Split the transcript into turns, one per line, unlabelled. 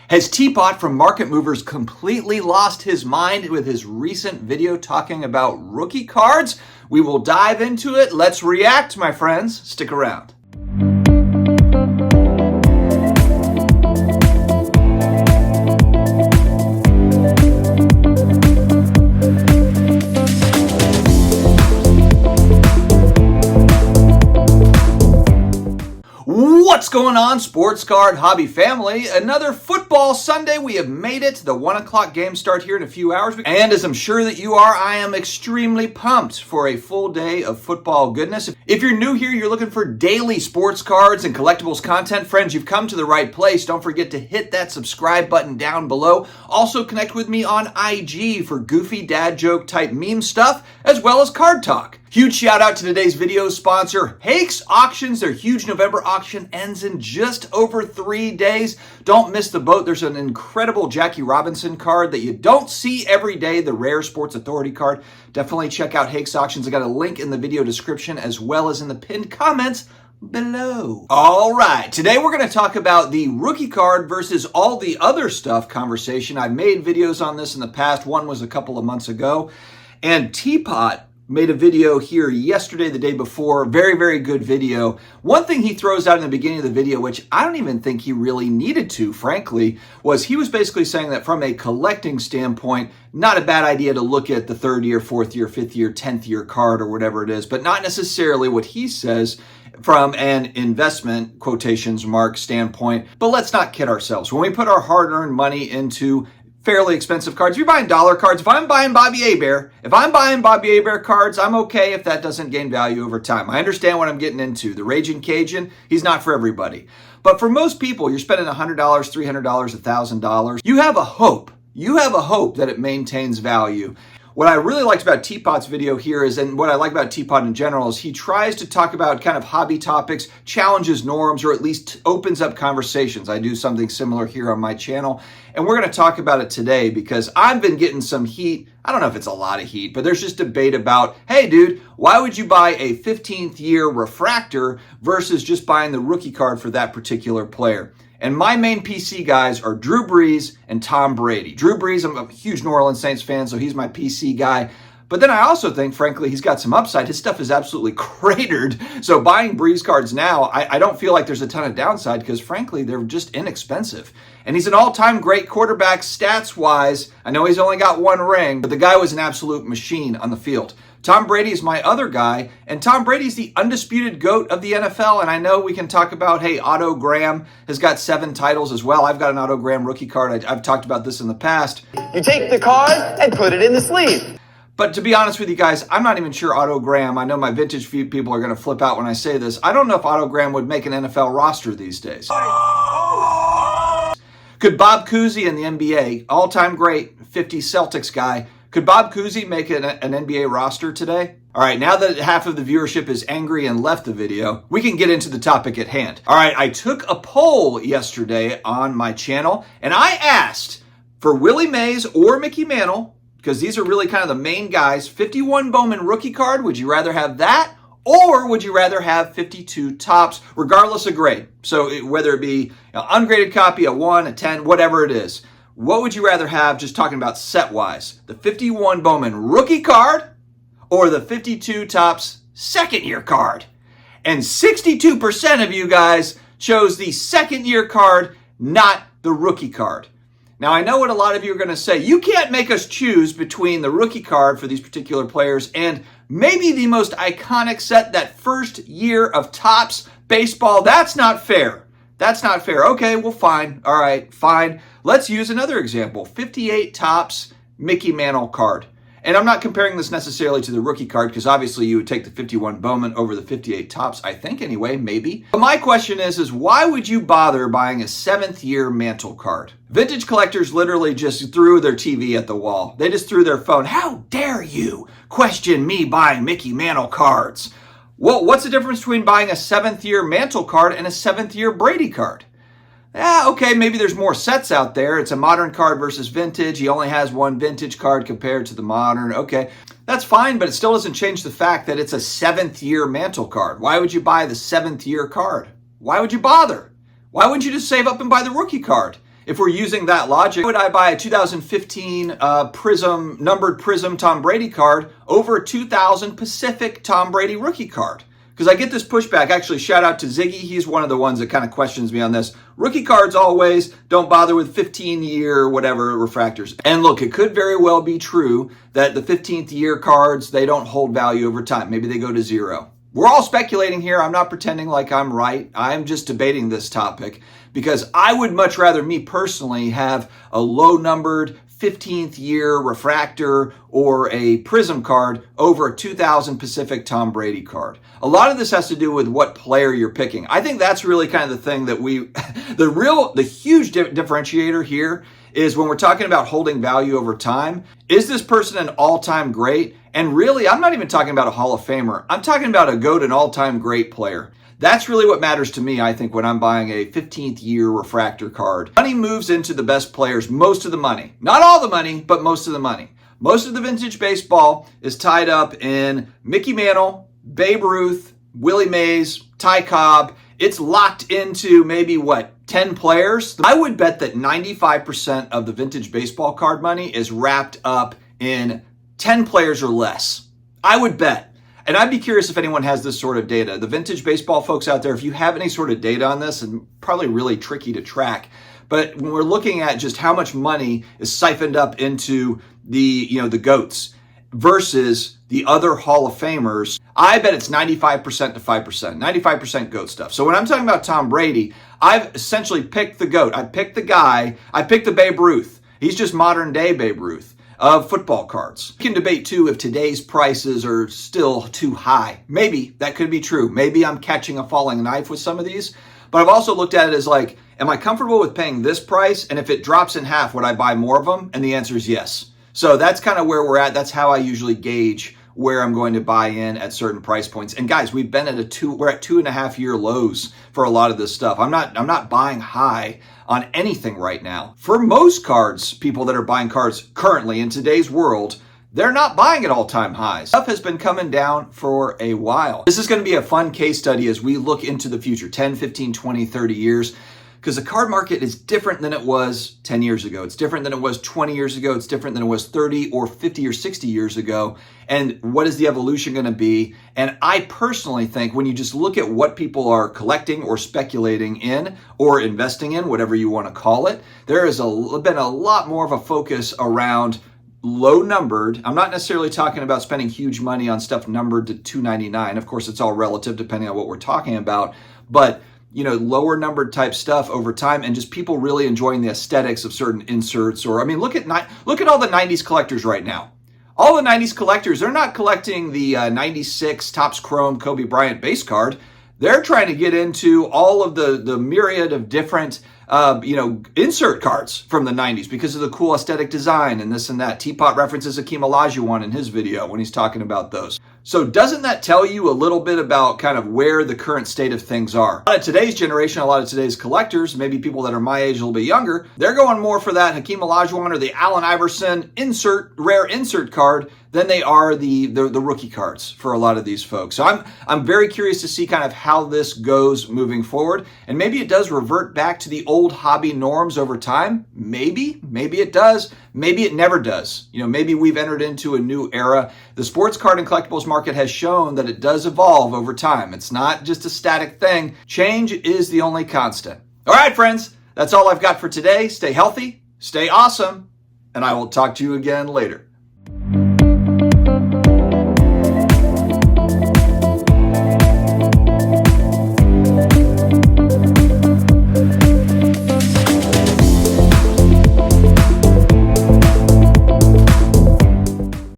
Has T-Pott from Market Movers completely lost his mind with his recent video talking about rookie cards? We will dive into it. Let's react, my friends. Stick around. What's going on, sports card hobby family? Another football Sunday. We have made it. The 1 o'clock games start here in a few hours. And as I'm sure that you are, I am extremely pumped for a full day of football goodness. If you're new here, you're looking for daily sports cards and collectibles content, friends, you've come to the right place. Don't forget to hit that subscribe button down below. Also connect with me on IG for goofy dad joke type meme stuff, as well as card talk. Huge shout out to today's video sponsor, Hake's Auctions. Their huge November auction ends in just over 3 days. Don't miss the boat. There's an incredible Jackie Robinson card that you don't see every day, the rare Sports Authority card. Definitely check out Hake's Auctions. I got a link in the video description as well as in the pinned comments below. All right, today we're going to talk about the rookie card versus all the other stuff conversation. I've made videos on this in the past. One was a couple of months ago. And T-Pott made a video here yesterday, the day before. Very, very good video. One thing he throws out in the beginning of the video, which I don't even think he really needed to, frankly, was he was basically saying that from a collecting standpoint, not a bad idea to look at the 3rd year, 4th year, 5th year, 10th year card or whatever it is, but not necessarily what he says from an investment quotations mark standpoint. But let's not kid ourselves. When we put our hard-earned money into fairly expensive cards, if you're buying dollar cards, if I'm buying Bobby Hebert cards, I'm okay if that doesn't gain value over time. I understand what I'm getting into. The Raging Cajun, he's not for everybody. But for most people, you're spending $100, $300, $1,000. You have a hope. You have a hope that it maintains value. What I really liked about T-Pott's video here is, and what I like about T-Pott in general, is he tries to talk about kind of hobby topics, challenges norms, or at least opens up conversations. I do something similar here on my channel, and we're going to talk about it today because I've been getting some heat. I don't know if it's a lot of heat, but there's just debate about, hey dude, why would you buy a 15th year refractor versus just buying the rookie card for that particular player? And my main PC guys are Drew Brees and Tom Brady. Drew Brees, I'm a huge New Orleans Saints fan, so he's my PC guy. But then I also think, frankly, he's got some upside. His stuff is absolutely cratered. So buying Brees cards now, I don't feel like there's a ton of downside because, frankly, they're just inexpensive. And he's an all-time great quarterback stats-wise. I know he's only got 1 ring, but the guy was an absolute machine on the field. Tom Brady is my other guy, and Tom Brady's the undisputed GOAT of the NFL, and I know we can talk about, hey, Otto Graham has got 7 titles as well. I've got an Otto Graham rookie card. I've talked about this in the past.
You take the card and put it in the sleeve.
But to be honest with you guys, I'm not even sure Otto Graham, I know my vintage people are going to flip out when I say this, I don't know if Otto Graham would make an NFL roster these days. Could Bob Cousy in the NBA, all-time great 50 Celtics guy, could Bob Cousy make an NBA roster today? All right, now that half of the viewership is angry and left the video, we can get into the topic at hand. All right, I took a poll yesterday on my channel, and I asked for Willie Mays or Mickey Mantle, because these are really kind of the main guys, 51 Bowman rookie card, would you rather have that? Or would you rather have 52 tops, regardless of grade? So whether it be an ungraded copy, a 1, a 10, whatever it is. What would you rather have, just talking about set-wise? The 51 Bowman rookie card or the 52 tops 2nd year card? And 62% of you guys chose the 2nd year card, not the rookie card. Now, I know what a lot of you are going to say. You can't make us choose between the rookie card for these particular players and maybe the most iconic set, that 1st year of Topps baseball. That's not fair. That's not fair. Okay, well, fine. All right, fine. Let's use another example. 58 Topps Mickey Mantle card. And I'm not comparing this necessarily to the rookie card because obviously you would take the 51 Bowman over the 58 Topps, I think anyway, maybe. But my question is why would you bother buying a 7th year Mantle card? Vintage collectors literally just threw their TV at the wall. They just threw their phone. How dare you question me buying Mickey Mantle cards? Well, what's the difference between buying a 7th year Mantle card and a 7th year Brady card? Yeah, okay, maybe there's more sets out there. It's a modern card versus vintage. He only has 1 vintage card compared to the modern. Okay, that's fine, but it still doesn't change the fact that it's a 7th year Mantle card. Why would you buy the 7th year card? Why would you bother? Why wouldn't you just save up and buy the rookie card? if we're using that logic, would I buy a 2015 numbered Prism Tom Brady card over a 2000 Pacific Tom Brady rookie card? Because I get this pushback. Actually, shout out to Ziggy. He's one of the ones that kind of questions me on this. Rookie cards always, don't bother with 15-year whatever refractors. And look, it could very well be true that the 15th year cards, they don't hold value over time. Maybe they go to zero. We're all speculating here. I'm not pretending like I'm right. I'm just debating this topic because I would much rather, me personally, have a low-numbered 15th year refractor or a Prism card over a 2000 Pacific Tom Brady card. A lot of this has to do with what player you're picking. I think that's really kind of the thing that the huge differentiator here is when we're talking about holding value over time. Is this person an all-time great? And really, I'm not even talking about a Hall of Famer. I'm talking about a GOAT, an all-time great player. That's really what matters to me, I think, when I'm buying a 15th year refractor card. Money moves into the best players, most of the money. Not all the money, but most of the money. Most of the vintage baseball is tied up in Mickey Mantle, Babe Ruth, Willie Mays, Ty Cobb. It's locked into maybe, 10 players? I would bet that 95% of the vintage baseball card money is wrapped up in 10 players or less. I would bet. And I'd be curious if anyone has this sort of data. The vintage baseball folks out there, if you have any sort of data on this, and probably really tricky to track. But when we're looking at just how much money is siphoned up into the GOATs versus the other Hall of Famers, I bet it's 95% to 5%, 95% GOAT stuff. So when I'm talking about Tom Brady, I've essentially picked the GOAT. I picked the guy. I picked the Babe Ruth. He's just modern day Babe Ruth of football cards. We can debate too if today's prices are still too high. Maybe that could be true. Maybe I'm catching a falling knife with some of these. But I've also looked at it as like, am I comfortable with paying this price? And if it drops in half, would I buy more of them? And the answer is yes. So that's kind of where we're at. That's how I usually gauge where I'm going to buy in at certain price points. And guys, we're at 2.5 year lows for a lot of this stuff. I'm not buying high on anything right now. For most cards, people that are buying cards currently in today's world, they're not buying at all-time highs. Stuff has been coming down for a while. This is going to be a fun case study as we look into the future, 10, 15, 20, 30 years. Because the card market is different than it was 10 years ago. It's different than it was 20 years ago. It's different than it was 30 or 50 or 60 years ago. And what is the evolution going to be? And I personally think when you just look at what people are collecting or speculating in or investing in, whatever you want to call it, there has been a lot more of a focus around low numbered. I'm not necessarily talking about spending huge money on stuff numbered to $2.99. Of course, it's all relative depending on what we're talking about. But lower numbered type stuff over time and just people really enjoying the aesthetics of certain inserts. Or, look at all the 90s collectors right now. All the 90s collectors, they're not collecting the 96 Topps Chrome Kobe Bryant base card. They're trying to get into all of the myriad of different insert cards from the 90s because of the cool aesthetic design and this and that. T-Pott references Hakeem Olajuwon in his video when he's talking about those. So doesn't that tell you a little bit about kind of where the current state of things are? A lot of today's generation, a lot of today's collectors, maybe people that are my age, a little bit younger, they're going more for that Hakeem Olajuwon or the Allen Iverson rare insert card than they are the rookie cards for a lot of these folks. So I'm very curious to see kind of how this goes moving forward. And maybe it does revert back to the old hobby norms over time. Maybe it does. Maybe it never does. Maybe we've entered into a new era. The sports card and collectibles market has shown that it does evolve over time. It's not just a static thing. Change is the only constant. All right, friends, that's all I've got for today. Stay healthy, stay awesome, and I will talk to you again later.